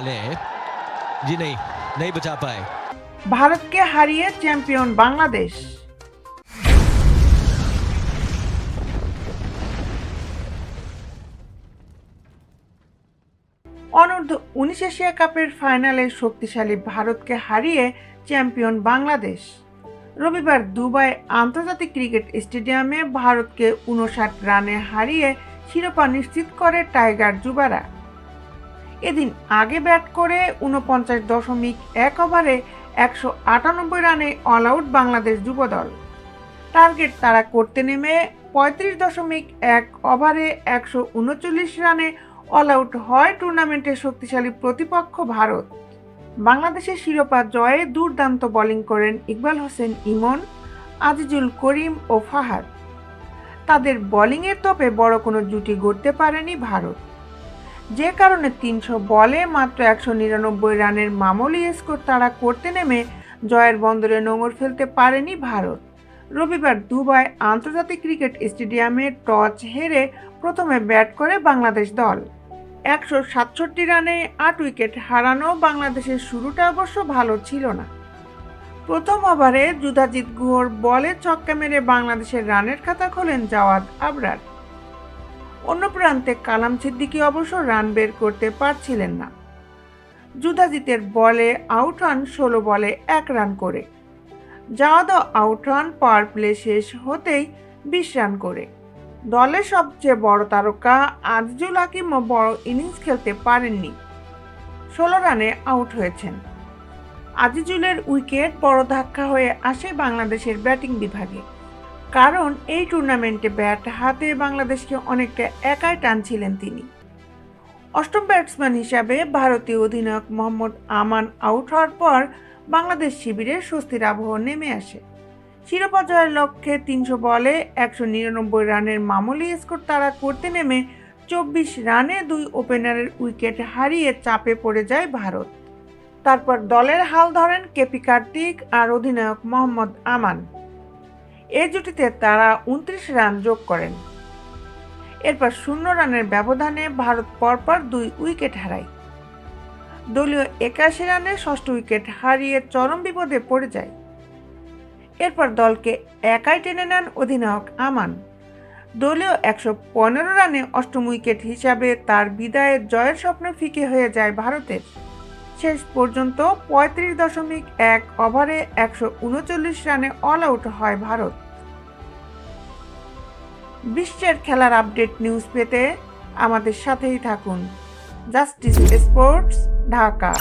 वाले हैं जी, नहीं बचा पाए। ভারতকে হারিয়ে চ্যাম্পিয়ন বাংলাদেশ। অনূর্ধ্ব-19 এশিয়া কাপের ফাইনালে শক্তিশালী ভারতকে হারিয়ে চ্যাম্পিয়ন বাংলাদেশ। রবিবার দুবাই আন্তর্জাতিক ক্রিকেট স্টেডিয়ামে ভারতকে 59 রানে হারিয়ে শিরোপা নিশ্চিত করে টাইগার যুবারা। এদিন আগে ব্যাট করে 49.1 ওভারে 198 রানে অল আউট বাংলাদেশ যুবদল। টার্গেট তারা করতে নেমে 35.1 ওভারে 139 রানে অল আউট হয় টুর্নামেন্টের শক্তিশালী প্রতিপক্ষ ভারত। বাংলাদেশের শিরোপা জয়ে দুর্দান্ত বোলিং করেন ইকবাল হোসেন ইমন, আজিজুল করিম ও ফাহাদ। তাদের বোলিংয়ের তোপে বড় কোনো জুটি গড়তে পারেনি ভারত, যে কারণে 300 বলে মাত্র 199 রানের মামুলি স্কোর তাড়া করতে নেমে জয়ের বন্দরে নোঙর ফেলতে পারেনি ভারত। রবিবার দুবাই আন্তর্জাতিক ক্রিকেট স্টেডিয়ামে টস হেরে প্রথমে ব্যাট করে বাংলাদেশ দল। 167 রানে 8 উইকেট হারানো বাংলাদেশের শুরুটা অবশ্য ভালো ছিল না। প্রথম ওভারে যুধাজিৎ গুহর বলে ছক্কা মেরে বাংলাদেশের রানের খাতা খোলেন জাওয়াদ আবরার। অন্য প্রান্তে কালাম সিদ্দিকী অবশ্য রান বের করতে পারছিলেন না। যুধাজিতের বলে আউট হন 16 বলে 1 রান করে। জাওয়াদও আউট হন পাওয়ার প্লে শেষ হতেই 20 রান করে। দলের সবচেয়ে বড় তারকা আজিজুল হাকিমও বড় ইনিংস খেলতে পারেননি, 16 রানে আউট হয়েছেন। আজিজুলের উইকেট বড় ধাক্কা হয়ে আসে বাংলাদেশের ব্যাটিং বিভাগে, কারণ এই টুর্নামেন্টে ব্যাট হাতে বাংলাদেশকে অনেকটা একাই টানছিলেন তিনি। অষ্টম ব্যাটসম্যান হিসাবে ভারতীয় অধিনায়ক মোহাম্মদ আমান আউট হওয়ার পর বাংলাদেশ শিবিরে স্বস্তির আবহ নেমে আসে। শিরোপা জয়ের লক্ষ্যে 300 বলে 199 রানের মামুলি স্কোর তাড়া করতে নেমে 24 রানে 2 ওপেনারের উইকেট হারিয়ে চাপে পড়ে যায় ভারত। তারপর দলের হাল ধরেন কেপি কার্তিক আর অধিনায়ক মোহাম্মদ আমান। এই জুটিতে তারা 29 রান যোগ করেন। এরপর 0 রানের ব্যবধানে ভারত পরপর 2 উইকেট হারায়। দলীয় 81 রানে ষষ্ঠ উইকেট হারিয়ে চরম বিপদে পড়ে যায়। এরপর দলকে একাই টেনে নেন অধিনায়ক আমান। দলীয় 115 রানে অষ্টম উইকেট হিসাবে তার বিদায়ে জয়ের স্বপ্ন ফিকে হয়ে যায় ভারতের। শেষ পর্যন্ত 35.1 ওভারে 139 রানে অল আউট হয় ভারত। বিশ্বের খেলার আপডেট নিউজ পেতে আমাদের সাথেই থাকুন। Justice sports, Dhaka.